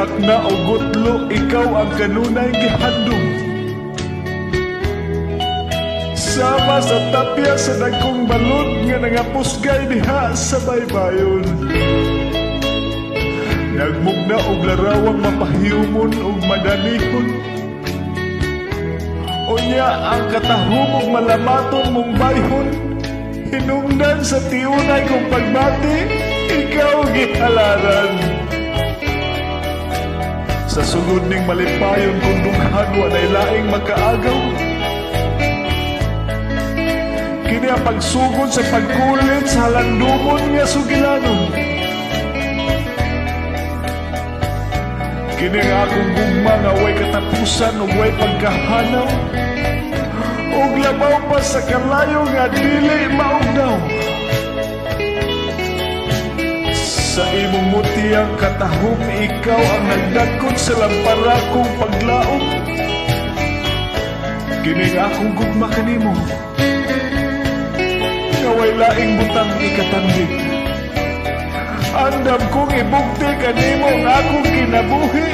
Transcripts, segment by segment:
takna o gutlo, ikaw ang kanunay gihandom. Sama sa tapya sa dagkong balod nga nangapusgay diha sa baybayon. Nagmugna og larawang mapahiyumon og madanihon. Unya ang katahum og malamaton mong bayhon. Hinungdan sa tiunay kong pagbati, ikaw gihalaran. Sa sugod ning malipayon kung dunghan walay laing makaagaw. Kini ang pagsugod sa pagkulit sa halandumon nga sugilanon. Kini ang akong gugma nga way katapusan ug way pagkahanaw. Ug labaw pa sa kalayo nga dili maugnaw. Sa imong mutiyang katahom, ikaw ang nagdagkot sa lampara kong paglaom. Kini ang akong gugma kanimo. Naway laing butang ikatandig. Andam kong ibukti kanimo ang akong kinabuhi.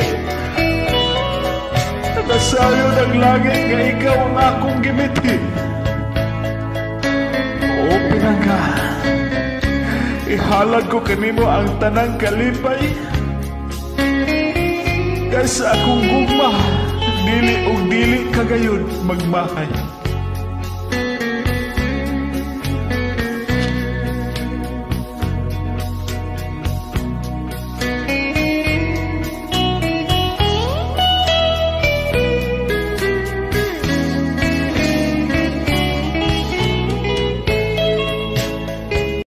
Nasayod ang langit nga ikaw ang akong gimithi. O pinangga, ihalad ko kanimo ang tanang kalipay. Kaysa akong gugma, dili o dili kagayon magmahay.